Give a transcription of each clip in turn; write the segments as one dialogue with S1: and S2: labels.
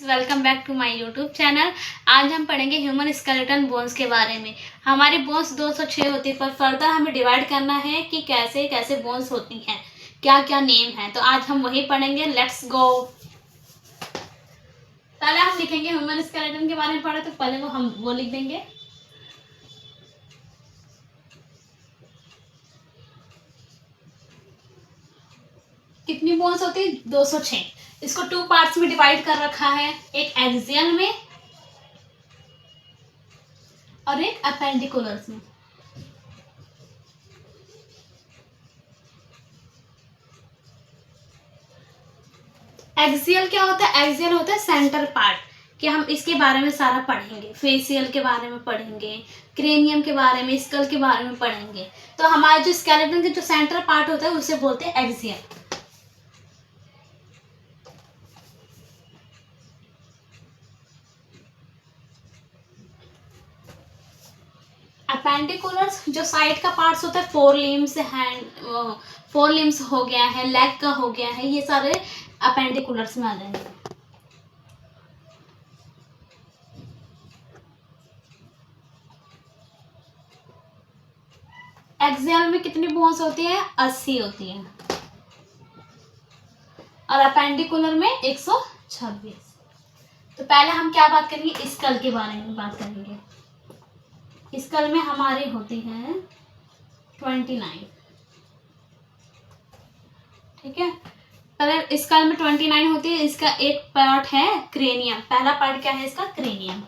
S1: Welcome back to my YouTube channel. आज हम पढ़ेंगे ह्यूमन स्केलेटन बोन्स के बारे में। हमारी बोन्स 206 होती है, पर फर्दर हमें डिवाइड करना है कि कैसे कैसे बोन्स होती हैं, क्या क्या नेम है। तो आज हम वही पढ़ेंगे। Let's go. पहले हम लिखेंगे ह्यूमन स्केलेटन के बारे में पढ़े, तो पहले वो लिख देंगे। कितनी बोन्स होती है? 206। इसको 2 पार्ट्स में डिवाइड कर रखा है, एक एक्सियल में और एक अपेंडिकुलर्स में। एक्सियल क्या होता है? एक्सियल होता है सेंटर पार्ट, कि हम इसके बारे में सारा पढ़ेंगे। फेसियल के बारे में पढ़ेंगे, क्रेनियम के बारे में, स्कल के बारे में पढ़ेंगे। तो हमारे जो स्केलेटन के जो सेंटर पार्ट होता है उसे बोलते हैं एक्सियल। अपेंडिकुलर्स जो साइड का पार्ट्स होता है, 4 लिम्स, हैंड 4 लिम्स हो गया है, लेग का हो गया है, ये सारे अपेंडिकुलर्स में आ जाएंगे। एक्सियल में कितनी बोन्स होती है? 80 होती है, और अपेंडिकुलर में 126। तो पहले हम क्या बात करेंगे? स्कल के बारे में बात करेंगे। स्कल में हमारी होती है 29। ठीक है, पहले स्कल में 29 होती है। इसका एक पार्ट है क्रेनियम। पहला पार्ट क्या है इसका? क्रेनियम।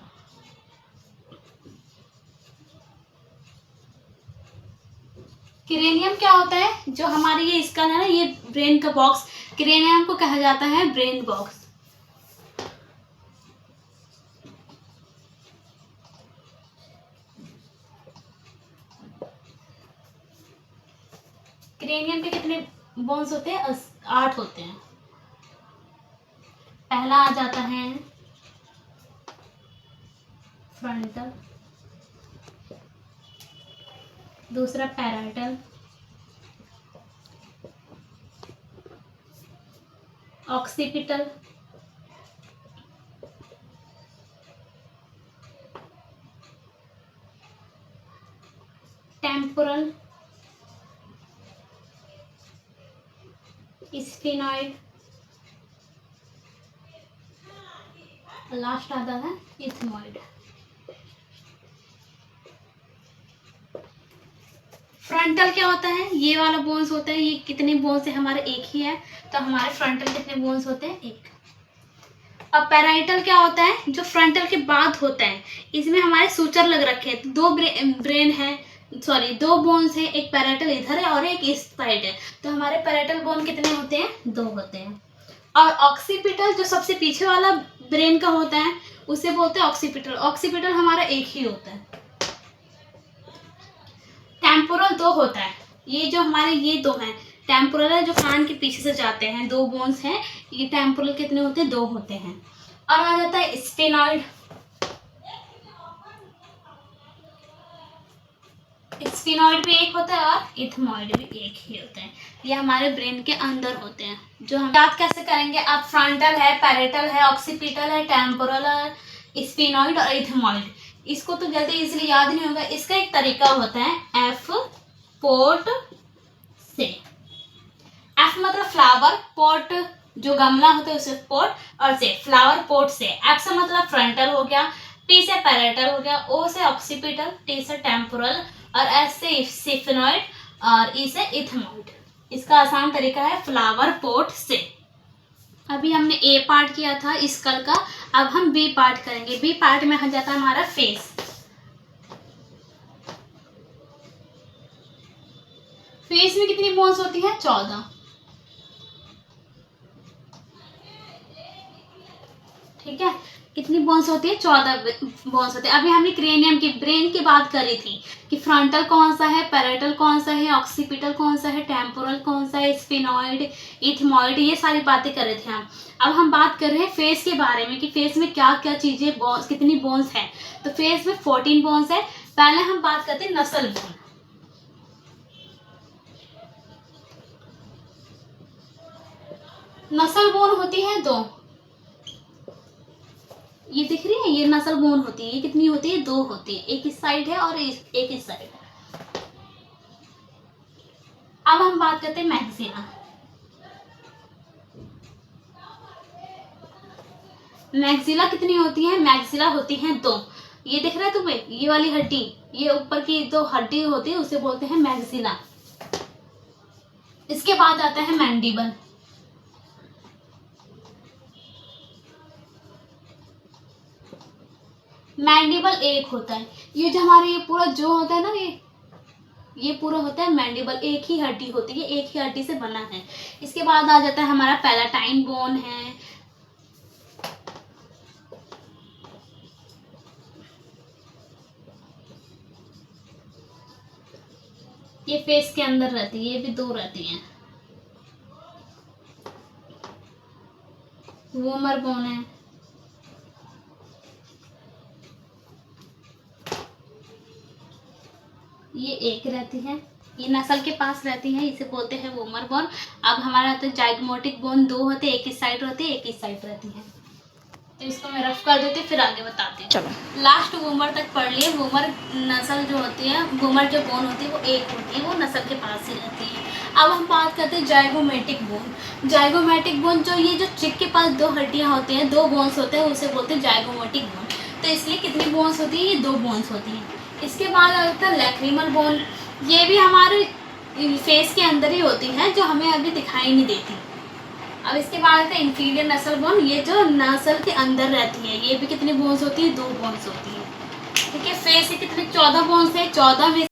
S1: क्रेनियम क्या होता है? जो हमारी ये स्कल है ना, ये ब्रेन का बॉक्स, क्रेनियम को कहा जाता है ब्रेन बॉक्स। क्रेनियम के कितने बोन्स होते हैं? 8 होते हैं। पहला आ जाता है फ्रंटल, दूसरा parietal, occipital, temporal, sphenoid, last आता है इथमॉइड। फ्रंटल क्या होता है? ये वाला बोन्स होता है। ये कितने बोन्स है? हमारे एक ही है। तो हमारे फ्रंटल कितने बोन्स होते हैं? एक। अब पैराइटल क्या होता है? जो फ्रंटल के बाद होता है। इसमें हमारे सूचर लग रखे हैं। 2 ब्रेन है, सॉरी 2 बोन्स है। एक पैराइटल इधर है और एक इस साइड है। तो हमारे पैराइटल बोन कितने होते हैं? 2 होते हैं। और ऑक्सीपिटल जो सबसे पीछे वाला ब्रेन का होता है उसे बोलते हैं ऑक्सीपिटल। ऑक्सीपिटल हमारा एक ही होता है। टेम्पोरल 2 होता है। ये जो हमारे ये 2 हैं, टेम्पोरल है जो कान के पीछे से जाते हैं, 2 बोन्स हैं। ये टेम्पोरल कितने होते हैं? 2 होते हैं। और आ जाता है स्फेनॉइड। स्फेनॉइड भी एक होता है और इथमॉइड भी एक ही होता है। ये हमारे ब्रेन के अंदर होते हैं। जो हम याद कैसे करेंगे? अब फ्रंटल है, पैरेटल है, ऑक्सीपिटल है, टेम्पोरल है, स्फेनॉइड और इथमॉइड। इसको तो जल्दी इजीली याद नहीं होगा। इसका एक तरीका होता है एफ पोर्ट से। एफ मतलब फ्लावर, पोर्ट जो गमला होता है उसे पोर्ट, और से फ्लावर पोर्ट से। एफ से मतलब फ्रंटल हो गया, पी से पैरेटल हो गया, ओ से ऑक्सीपिटल, टी से टेम्पोरल और एस से स्फेनॉइड और ई से इथमॉइड। इसका आसान तरीका है फ्लावर पोर्ट से। अभी हमने ए पार्ट किया था स्कल का, अब हम बी पार्ट करेंगे। बी पार्ट में आ जाता है हमारा फेस। फेस में कितनी बोन्स होती है? 14। ठीक है, कितनी बोन्स होती है? 14 बोन्स होती है। अभी हमने क्रेनियम की, ब्रेन की बात करी थी कि फ्रंटल कौन सा है, पैरेटल कौन सा है, ऑक्सीपिटल कौन सा है, टेम्पोरल कौन सा है, स्फेनॉइड, इथमॉइड, ये सारी बातें कर रहे थे हम। अब हम बात कर रहे हैं फेस के बारे में कि फेस में क्या क्या चीजें, बोन्स कितनी बोन्स है। तो फेस में 14 बोन्स है। पहले हम बात करते हैं नसल बोन। नसल बोन होती है 2। ये दिख रही है, ये नसल बोन होती है। ये कितनी होती है? 2 होती है, एक इस साइड है और एक इस साइड है। अब हम बात करते हैं मैक्सिला। मैक्सिला कितनी होती है? मैक्सिला होती है 2। ये दिख रहा है तुम्हें, ये वाली हड्डी, ये ऊपर की जो हड्डी होती है उसे बोलते हैं मैक्सिला। इसके बाद आता है मैंडिबल। मैंडिबल एक होता है, ये जो हमारे ये पूरा जो होता है ना, ये पूरा होता है मैंडिबल। एक ही हड्डी होती है, एक ही हड्डी से बना है। इसके बाद आ जाता है हमारा पैलाटाइन बोन है। ये फेस के अंदर रहती है, ये भी 2 रहती हैं। वोमर बोन है। ये एक रहती है, ये नसल के पास रहती है, इसे बोलते हैं वोमर बोन। अब हमारा तो जाइगोमेटिक बोन 2 होते हैं, एक इस साइड होती है, एक इस साइड रहती है। तो इसको मैं रफ कर देती हूँ, फिर आगे बताती हूँ।
S2: चलो
S1: लास्ट वोमर तक पढ़ लिए। वोमर नसल जो होती है, वोमर जो बोन होती है वो एक होती है, वो नसल के पास ही रहती है। अब हम बात करते हैं जाइगोमेटिक बोन। जाइगोमेटिक बोन जो ये जो चिक के पास 2 हड्डियाँ होती हैं, 2 बोन्स होते हैं, उसे बोलते हैं जाइगोमेटिक बोन। तो इसलिए कितनी बोन्स होती है? ये 2 बोन्स होती हैं। इसके बाद आता है लैक्रिमल बोन। ये भी हमारे फेस के अंदर ही होती है, जो हमें अभी दिखाई नहीं देती। अब इसके बाद आता है इंफीरियर नसल बोन। ये जो नसल के अंदर रहती है, ये भी कितनी बोन्स होती है? 2 बोन्स होती है। ठीक है, फेस के कितने 14 बोन्स है, 14 में